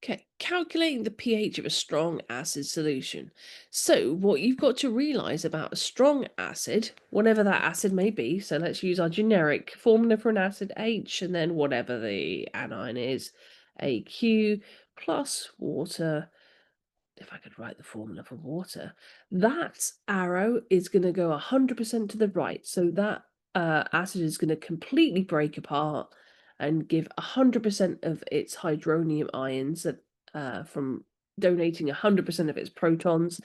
Okay, calculating the pH of a strong acid solution. So, what you've got to realize about a strong acid, whatever that acid may be, so let's use our generic formula for an acid H, and then whatever the anion is, AQ plus water. If I could write the formula for water, that arrow is going to go 100% to the right. So that acid is going to completely break apart and give 100% of its hydronium ions from donating 100% of its protons.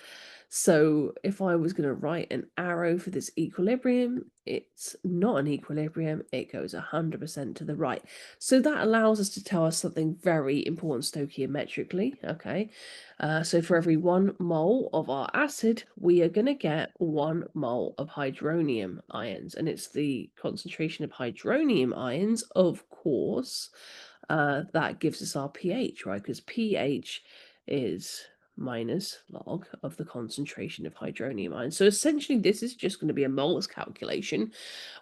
So if I was going to write an arrow for this equilibrium, it's not an equilibrium, it goes 100% to the right. So that allows us to tell us something very important stoichiometrically, okay? So for every 1 mole of our acid, we are going to get 1 mole of hydronium ions. And it's the concentration of hydronium ions, of course, that gives us our pH, right? Because pH is minus log of the concentration of hydronium ions. So essentially, this is just going to be a moles calculation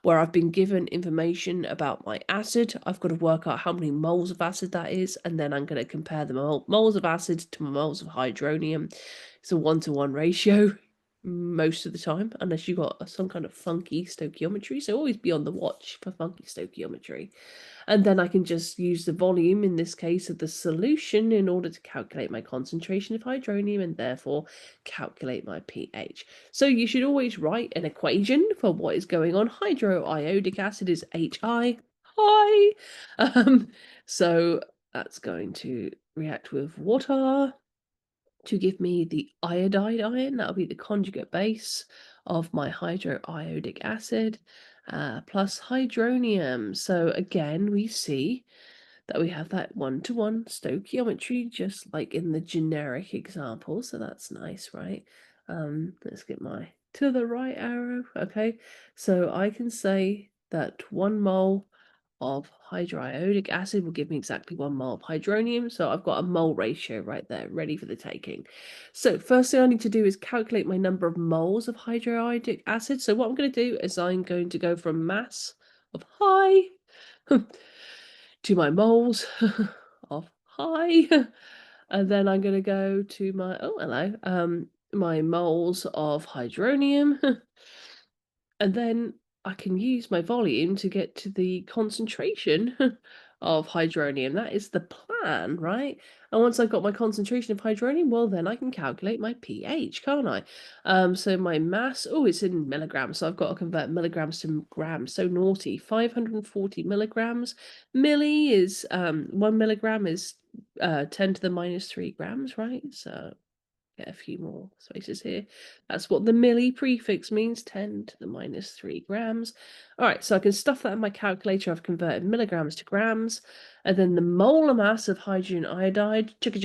where I've been given information about my acid. I've got to work out how many moles of acid that is, and then I'm going to compare the moles of acid to moles of hydronium. It's a 1-to-1 ratio most of the time, unless you've got some kind of funky stoichiometry. So always be on the watch for funky stoichiometry. And then I can just use the volume, in this case, of the solution in order to calculate my concentration of hydronium and therefore calculate my pH. So you should always write an equation for what is going on. Hydroiodic acid is HI. Hi. Um, so that's going to react with water to give me the iodide ion. That'll be the conjugate base of my hydroiodic acid plus hydronium. So again, we see that we have that 1-to-1 stoichiometry, just like in the generic example. So that's nice, right? Let's get my to the right arrow. Okay, so I can say that 1 mole of hydroiodic acid will give me exactly 1 mole of hydronium. So I've got a mole ratio right there, ready for the taking. So first thing I need to do is calculate my number of moles of hydroiodic acid. So what I'm going to do is I'm going to go from mass of high to my moles of high, and then I'm going to go to my, oh, hello, my moles of hydronium. And then I can use my volume to get to the concentration of hydronium. That is the plan, right? And once I've got my concentration of hydronium, well, then I can calculate my pH, can't I? So my mass, oh, it's in milligrams, so I've got to convert milligrams to grams. So naughty, 540 milligrams. 1 milligram is 10 to the minus 3 grams, right? So get a few more spaces here. That's what the milli prefix means, 10 to the minus 3 grams. All right, so I can stuff that in my calculator. I've converted milligrams to grams. And then the molar mass of hydrogen iodide, look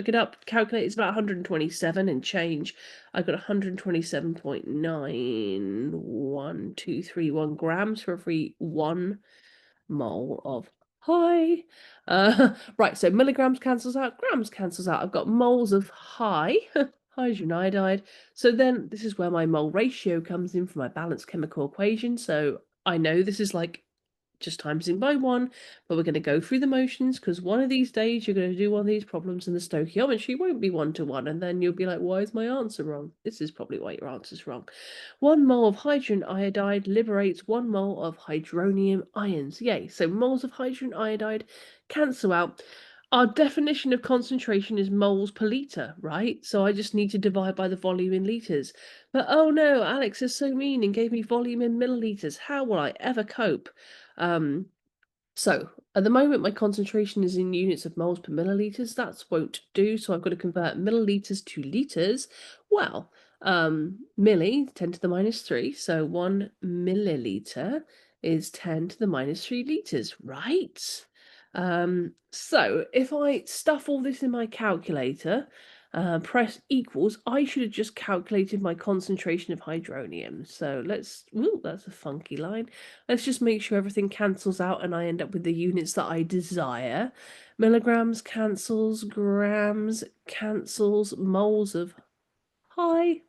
it up, calculate, it's about 127 and change. I've got 127.91231 grams for every 1 mole of high. Right, so milligrams cancels out, grams cancels out. I've got moles of high hydrogen iodide. So then this is where my mole ratio comes in for my balanced chemical equation. So I know this is like just timesing by 1, but we're going to go through the motions because one of these days you're going to do one of these problems and the stoichiometry won't be 1-to-1, and then you'll be like, why is my answer wrong? This is probably why your answer's wrong. 1 mole of hydrogen iodide liberates 1 mole of hydronium ions. Yay, so moles of hydrogen iodide cancel out. Our definition of concentration is moles per litre, right? So I just need to divide by the volume in litres. But oh no, Alex is so mean and gave me volume in millilitres. How will I ever cope? Um, so at the moment, my concentration is in units of moles per milliliters. That won't do, so I've got to convert milliliters to liters. Well, milli, 10 to the minus 3, so 1 milliliter is 10 to the minus 3 liters, right? So if I stuff all this in my calculator, press equals, I should have just calculated my concentration of hydronium. So let's, ooh, that's a funky line. Let's just make sure everything cancels out and I end up with the units that I desire. Milligrams cancels, grams cancels, moles of high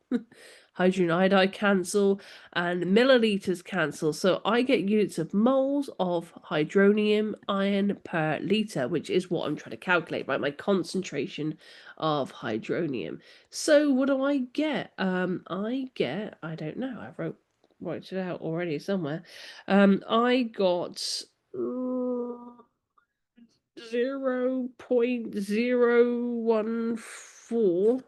hydrogen iodide cancel, and milliliters cancel. So I get units of moles of hydronium ion per liter, which is what I'm trying to calculate, right? My concentration of hydronium. So what do I get? I get, I don't know, I wrote it out already somewhere. I got 0.014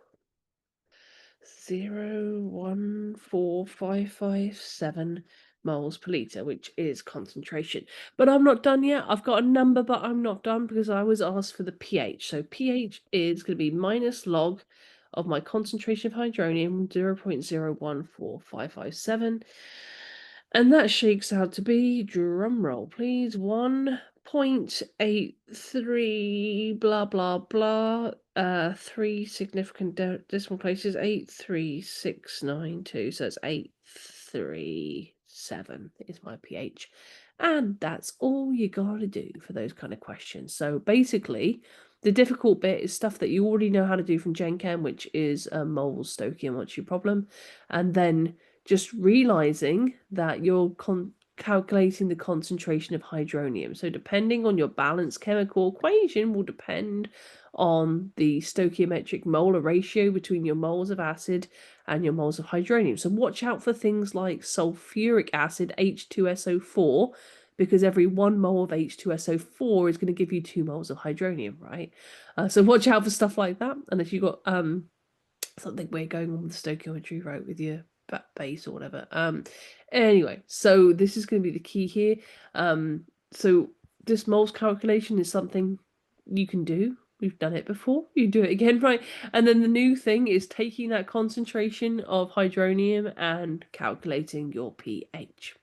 0.014557 moles per liter, which is concentration. But I'm not done yet. I've got a number, but I'm not done because I was asked for the pH. So pH is going to be minus log of my concentration of hydronium, 0.014557. And that shakes out to be, drum roll please, 1.83 blah blah blah, 3 significant decimal places, 83692, so it's 837 is my pH. And that's all you gotta do for those kind of questions. So basically, the difficult bit is stuff that you already know how to do from Gen Chem, which is moles, Stokey, and what's your problem, and then just realizing that you're calculating the concentration of hydronium. So depending on your balanced chemical equation will depend on the stoichiometric molar ratio between your moles of acid and your moles of hydronium. So watch out for things like sulfuric acid, H2SO4, because every 1 mole of H2SO4 is going to give you 2 moles of hydronium, right? So watch out for stuff like that. And if you've got something weird going on with the stoichiometry, right, with your base or whatever. Anyway, so this is going to be the key here. So this moles calculation is something you can do. We've done it before. You do it again, right? And then the new thing is taking that concentration of hydronium and calculating your pH.